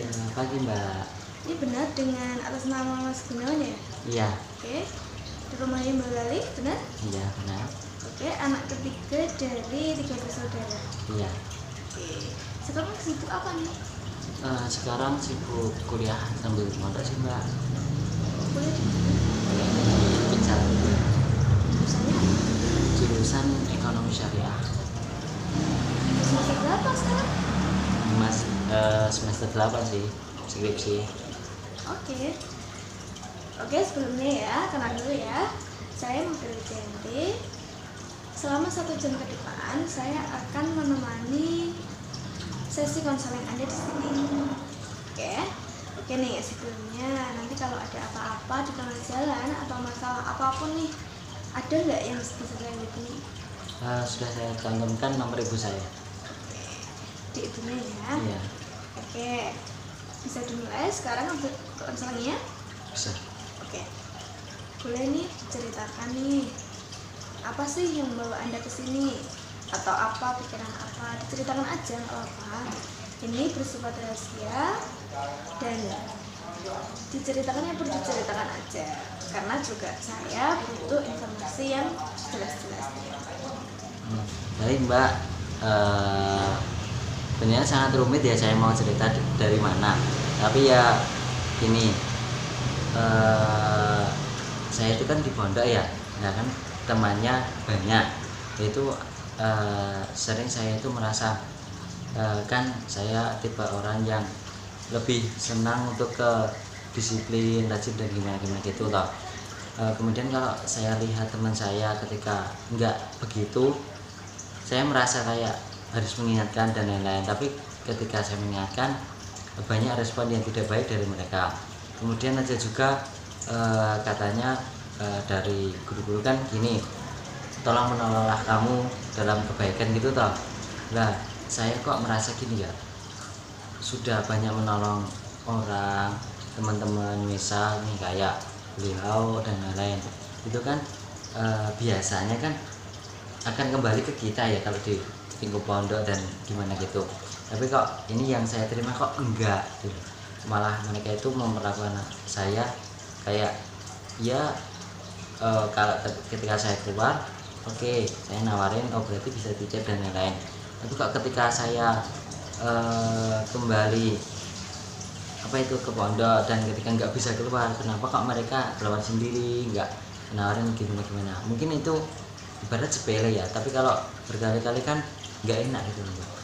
Pagi Mbak. Ini benar dengan atas nama Mas Gunawan ya? Iya. Oke. Di rumahnya Mbak Lali, benar? Iya benar. Oke, anak ketiga dari 3 bersaudara. Iya. Oke. Sekarang sibuk apa nih? Sekarang sibuk kuliah sambil mondok sih Mbak. Kuliah di mana? Kuliah di Pinsal. Jurusannya apa? Jurusan Ekonomi Syariah. Semester berapa sekarang? Mas semester 8 sih skripsi. Oke. Oke, sebelumnya ya, kenal dulu ya. Saya Mufil Janti. Selama 1 jam ke depan, saya akan menemani sesi konseling Anda di sini. Oke. Oke nih, sebelumnya nanti kalau ada apa-apa di tengah jalan atau masalah apapun nih, ada nggak yang bisa saya hubungi? Sudah saya cantumkan nomor ibu saya. Di ibunya ya. Iya. Oke. Bisa dimulai sekarang untuk konselingnya? Bisa. Oke. Boleh nih ceritakan nih, apa sih yang membawa Anda ke sini? Atau apa, pikiran apa? Diceritakan aja, nggak apa-apa. Ini bersifat rahasia dan diceritakan yang perlu diceritakan aja. Karena juga saya butuh informasi yang jelas-jelasnya. Baik Mbak. Sebenarnya sangat rumit ya saya mau cerita dari mana. Tapi ya ini saya itu kan di pondok ya, nah kan temannya banyak. Itu sering saya itu merasa kan saya tipe orang yang lebih senang untuk ke disiplin, rajin dan gimana-gimana gitu loh. Kemudian kalau saya lihat teman saya ketika enggak begitu, saya merasa kayak harus mengingatkan dan lain-lain. Tapi ketika saya mengingatkan, banyak respon yang tidak baik dari mereka. Kemudian ada juga katanya dari guru-guru kan gini, tolong menolonglah kamu dalam kebaikan gitu toh. Nah saya kok merasa gini ya, sudah banyak menolong orang, teman-teman misal nih kayak beliau dan lain-lain, itu kan biasanya kan akan kembali ke kita ya kalau di lingkup pondok dan gimana gitu. Tapi kok ini yang saya terima kok enggak gitu. Malah mereka itu memperlakukan saya kayak ya kalau ketika saya keluar, oke, saya nawarin berarti bisa dicek dan lain-lain. Tapi kok ketika saya kembali apa itu ke pondok dan ketika nggak bisa keluar, kenapa kok mereka keluar sendiri, nggak nawarin gimana-gimana. Mungkin itu ibarat sepele ya, tapi kalau berkali-kali kan nggak enak gitu loh.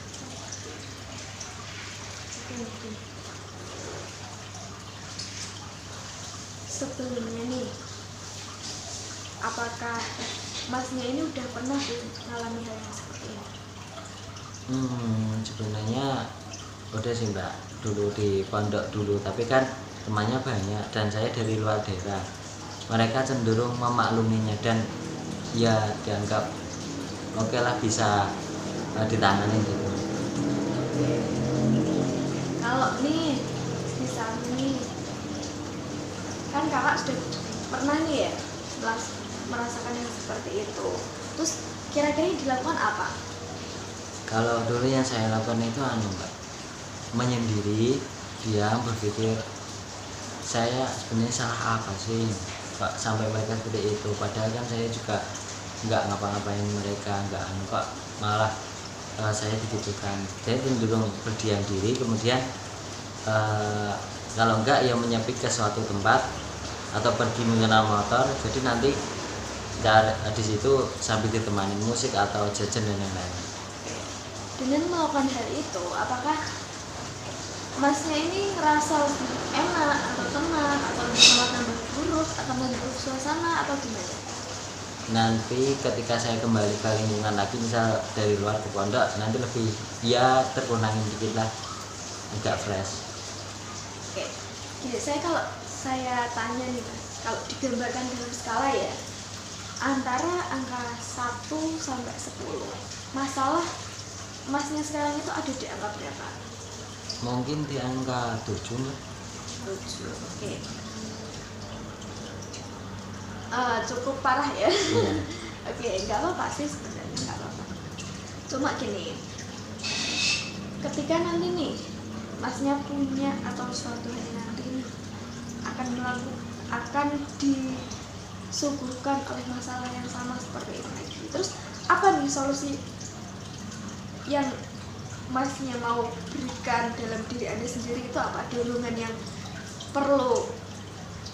Sebelumnya nih, apakah Masnya ini udah pernah mengalami hal yang seperti ini? Sebenarnya udah sih Mbak, dulu di pondok dulu, tapi kan temannya banyak dan saya dari luar daerah. Mereka cenderung memakluminya dan ya dianggap oke lah bisa ditangani gitu. Kalau nih misalnya nih, kan kakak sudah pernah nih ya merasakan yang seperti itu, terus kira-kira dilakukan apa? Kalau dulu yang saya lakukan itu Mbak, menyendiri, diam, berpikir saya sebenarnya salah apa sih kok sampai mereka seperti itu. Padahal kan saya juga nggak ngapa-ngapain mereka, nggak kok malah saya digitukan. Saya cenderung berdiam diri, kemudian kalau enggak ya menyepi ke suatu tempat atau pergi menggunakan motor, jadi nanti di situ sambil ditemani musik atau jajan dan lain-lain. Dengan melakukan hal itu, apakah Masnya ini ngerasa lebih enak atau tenang atau malah tambah buruk atau memburuk suasana atau gimana? Nanti ketika saya kembali ke lingkungan lagi, misal dari luar ke pondok, nanti lebih ya terkurangin dikit lah, agak fresh. Oke, jadi kalau saya tanya nih Mas, kalau digambarkan dalam skala ya, antara angka 1 sampai 10, masalah Masnya sekarang itu ada di angka berapa? Mungkin di angka 7 lah. 7, oke. Cukup parah ya. Iya. Oke, nggak apa-apa sih sebenarnya, nggak apa-apa. Cuma gini, ketika nanti nih masnya punya atau suatu hari nanti akan disuguhkan oleh masalah yang sama seperti ini lagi. Terus apa nih solusi yang masnya mau berikan dalam diri Anda sendiri? Itu apa dorongan yang perlu?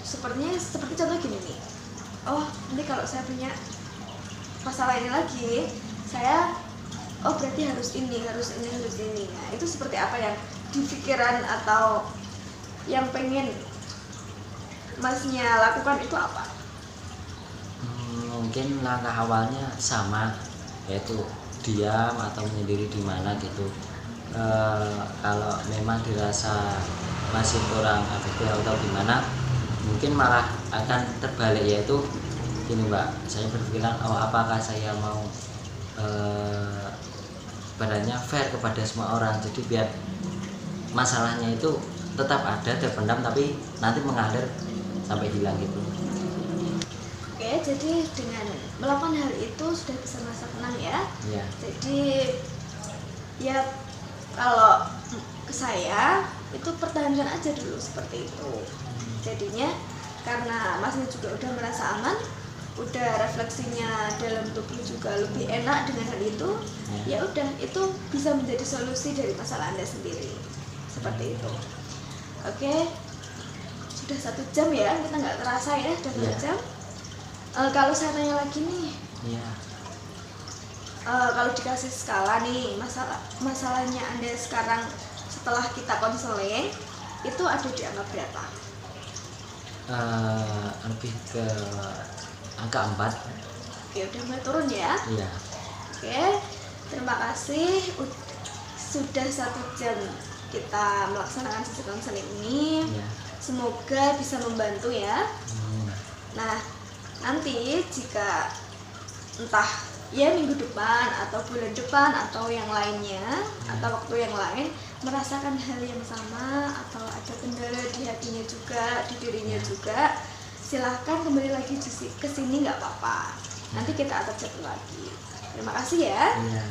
Seperti contoh gini nih, oh nanti kalau saya punya masalah ini lagi, saya berarti harus ini. Nah, itu seperti apa yang di pikiran atau yang pengen masnya lakukan itu apa? Mungkin langkah awalnya sama, yaitu diam atau menyendiri di mana gitu. Kalau memang dirasa masih kurang efektif atau gimana, mungkin malah akan terbalik, yaitu gini Mbak, saya berpikiran apakah saya mau badannya fair kepada semua orang, jadi biar masalahnya itu tetap ada terpendam tapi nanti mengalir sampai hilang gitu. Oke, jadi dengan melakukan hal itu sudah bisa merasa tenang ya. Iya. Jadi ya kalau ke saya itu pertahankan aja dulu seperti itu. Jadinya karena masnya juga udah merasa aman, udah refleksinya dalam tubuh juga lebih enak dengan hal itu, ya udah itu bisa menjadi solusi dari masalah Anda sendiri seperti itu. Oke, sudah 1 jam ya, kita nggak terasa ya sudah 1 jam. Kalau saya tanya lagi nih, kalau dikasih skala nih masalahnya Anda sekarang setelah kita konseling itu ada di angka berapa? Lebih ke angka 4. Oke, udah mulai turun ya. Iya. Oke, terima kasih sudah 1 jam kita melaksanakan sesi konseling ini. Iya. Semoga bisa membantu ya. Nah, nanti jika entah ya minggu depan atau bulan depan atau yang lainnya atau waktu yang lain merasakan hal yang sama atau ada kendala di hatinya juga, di dirinya juga, silahkan kembali lagi ke sini, nggak apa-apa. Nanti kita atur jadwal lagi. Terima kasih ya. Iya.